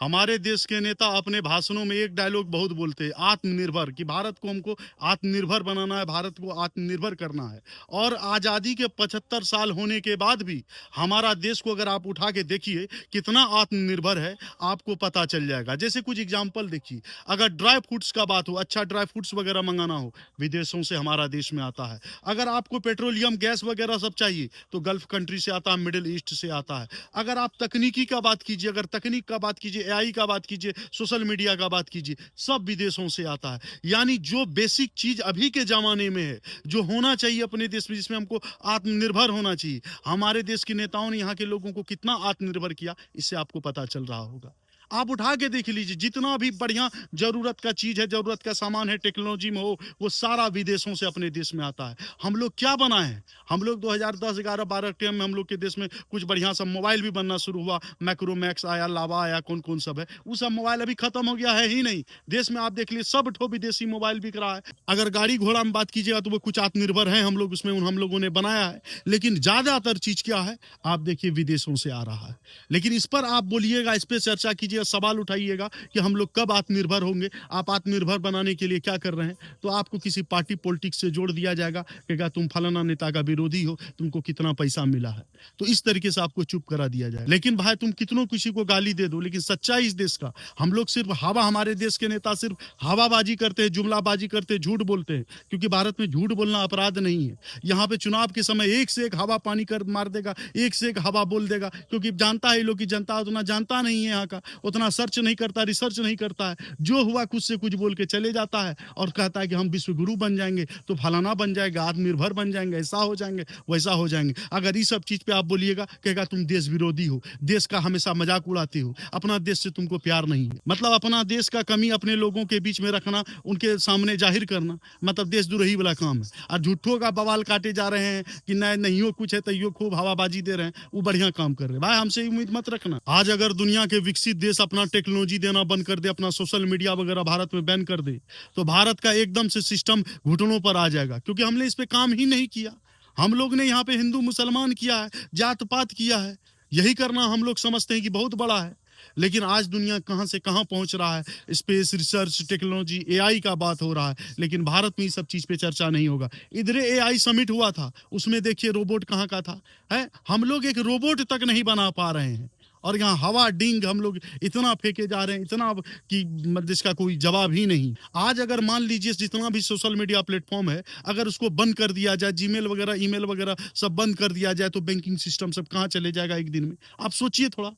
हमारे देश के नेता अपने भाषणों में एक डायलॉग बहुत बोलते हैं, आत्मनिर्भर, कि भारत को हमको आत्मनिर्भर बनाना है, भारत को आत्मनिर्भर करना है। और आज़ादी के 75 साल होने के बाद भी हमारा देश को अगर आप उठा के देखिए कितना आत्मनिर्भर है, आपको पता चल जाएगा। जैसे कुछ एग्जाम्पल देखिए, अगर ड्राई फ्रूट्स का बात हो, अच्छा ड्राई फ्रूट्स वगैरह मंगाना हो, विदेशों से हमारा देश में आता है। अगर आपको पेट्रोलियम गैस वगैरह सब चाहिए तो गल्फ कंट्री से आता है, मिडिल ईस्ट से आता है। अगर आप तकनीकी का बात कीजिए, अगर तकनीक का बात कीजिए, एआई का बात कीजिए, सोशल मीडिया का बात कीजिए, सब विदेशों से आता है। यानी जो बेसिक चीज अभी के जमाने में है, जो होना चाहिए अपने देश में, जिसमें हमको आत्मनिर्भर होना चाहिए, हमारे देश के नेताओं ने यहाँ के लोगों को कितना आत्मनिर्भर किया, इससे आपको पता चल रहा होगा। आप उठा के देख लीजिए, जितना भी बढ़िया जरूरत का चीज है, जरूरत का सामान है, टेक्नोलॉजी में हो, वो सारा विदेशों से अपने देश में आता है। हम लोग क्या बनाए हैं? हम लोग 2010 11 12 टाइम में हम लोग के देश में कुछ बढ़िया सा मोबाइल भी बनना शुरू हुआ, मैक्रोमैक्स आया, लावा आया, कौन कौन सब है, वो सब मोबाइल अभी खत्म हो गया है ही नहीं। देश में आप देख लीजिए सब ठो विदेशी मोबाइल बिक रहा है। अगर गाड़ी घोड़ा में बात कीजिएगा तो वो कुछ आत्मनिर्भर है, हम लोग उसमें हम लोगों ने बनाया है, लेकिन ज्यादातर चीज क्या है, आप देखिए विदेशों से आ रहा है। लेकिन इस पर आप बोलिएगा, इस पर चर्चा कीजिएगा, सवाल उठाइएगा कि हम लोग कब आत्मनिर्भर होंगे, आप आत्मनिर्भर बनाने के लिए क्या कर रहे हैं, तो आपको किसी पार्टी पॉलिटिक्स से जोड़ दिया जाएगा, कहेगा तुम फलाना नेता का विरोधी हो, तुमको कितना पैसा मिला है, तो इस तरीके से आपको चुप करा दिया जाए। लेकिन भाई तुम कितनों किसी को गाली दे दो, लेकिन सच्चाई इस देश का, हम लोग सिर्फ हवा, हमारे देश के नेता सिर्फ हवाबाजी करते हैं, जुमलाबाजी करते हैं, झूठ बोलते हैं, क्योंकि भारत में झूठ बोलना अपराध नहीं है। यहाँ पे चुनाव के समय एक से एक हवा पानी कर मार देगा, एक से एक हवा बोल देगा, क्योंकि जानता है लोग की जनता उतना जानता नहीं है, यहाँ का उतना सर्च नहीं करता, रिसर्च नहीं करता है, जो हुआ कुछ से कुछ बोल के चले जाता है और कहता है कि हम विश्व गुरु बन जाएंगे, तो फलाना बन जाएगा, आत्मनिर्भर बन जाएंगे, ऐसा हो जाएंगे, वैसा हो जाएंगे। अगर इस सब चीज पे आप बोलिएगा, कहेगा तुम देश विरोधी हो, देश का हमेशा मजाक उड़ाते हो, अपना देश से तुमको प्यार नहीं है। मतलब अपना देश का कमी अपने लोगों के बीच में रखना, उनके सामने जाहिर करना, मतलब देशद्रोही वाला काम है। और झूठों का बवाल काटे जा रहे हैं कि नहीं हो कुछ है, तैयो खूब हवाबाजी दे रहे हैं, वो बढ़िया काम कर रहे हैं। भाई हमसे उम्मीद मत रखना। आज अगर दुनिया के विकसित देश अपना टेक्नोलॉजी देना बंद कर दे, अपना सोशल मीडिया वगैरह भारत में बैन कर दे, तो भारत का एकदम से सिस्टम घुटनों पर आ जाएगा, क्योंकि हमने इस पे काम ही नहीं किया। हम लोग ने यहाँ पे हिंदू मुसलमान किया है, जात पात किया है, यही करना हम लोग समझते हैं कि बहुत बड़ा है। लेकिन आज दुनिया कहां से कहां पहुंच रहा है, स्पेस रिसर्च, टेक्नोलॉजी, एआई का बात हो रहा है, लेकिन भारत में इस सब चीज पे चर्चा नहीं होगा। इधर एआई समिट हुआ था, उसमें देखिए रोबोट कहां का था, है हम लोग एक रोबोट तक नहीं बना पा रहे हैं, और यहाँ हवा डिंग हम लोग इतना फेंके जा रहे हैं, इतना कि जिसका कोई जवाब ही नहीं। आज अगर मान लीजिए जितना भी सोशल मीडिया प्लेटफॉर्म है, अगर उसको बंद कर दिया जाए, जीमेल वगैरह, ईमेल वगैरह सब बंद कर दिया जाए, तो बैंकिंग सिस्टम सब कहाँ चले जाएगा एक दिन में। आप सोचिए थोड़ा,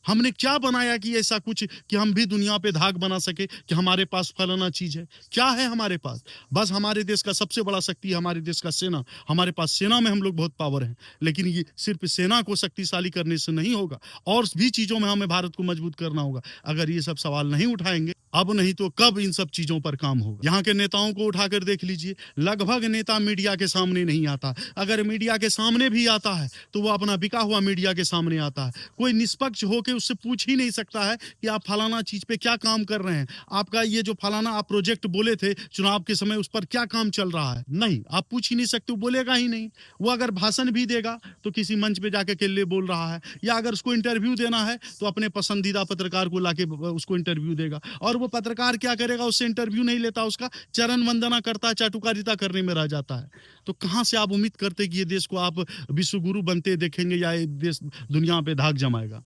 हमने क्या बनाया कि ऐसा कुछ कि हम भी दुनिया पे धाक बना सके कि हमारे पास फलाना चीज है। क्या है हमारे पास? बस हमारे देश का सबसे बड़ा शक्ति है हमारे देश का सेना। हमारे पास सेना में हम लोग बहुत पावर है, लेकिन ये सिर्फ सेना को शक्तिशाली करने से नहीं होगा, और भी चीजों में हमें भारत को मजबूत करना होगा। अगर ये सब सवाल नहीं उठाएंगे, अब नहीं तो कब इन सब चीजों पर काम होगा। यहाँ के नेताओं को उठाकर देख लीजिए, लगभग नेता मीडिया के सामने नहीं आता। अगर मीडिया के सामने भी आता है तो वो अपना बिका हुआ मीडिया के सामने आता है। कोई निष्पक्ष होकर उससे पूछ ही नहीं सकता है कि आप फलाना चीज पे क्या काम कर रहे हैं, आपका ये जो फलाना आप प्रोजेक्ट बोले थे चुनाव के समय, उस पर क्या काम चल रहा है। नहीं, आप पूछ ही नहीं सकते, वो बोलेगा ही नहीं। वो अगर भाषण भी देगा तो किसी मंच पे जाके के लिए बोल रहा है, या अगर उसको इंटरव्यू देना है तो अपने पसंदीदा पत्रकार को लाके उसको इंटरव्यू देगा, और वो पत्रकार क्या करेगा, उससे इंटरव्यू नहीं लेता, उसका चरण वंदना करता है, चाटुकारिता करने में रह जाता है। तो कहां से आप उम्मीद करते कि ये देश को आप विश्व गुरु बनते देखेंगे, या ये देश दुनिया पे धाक जमाएगा।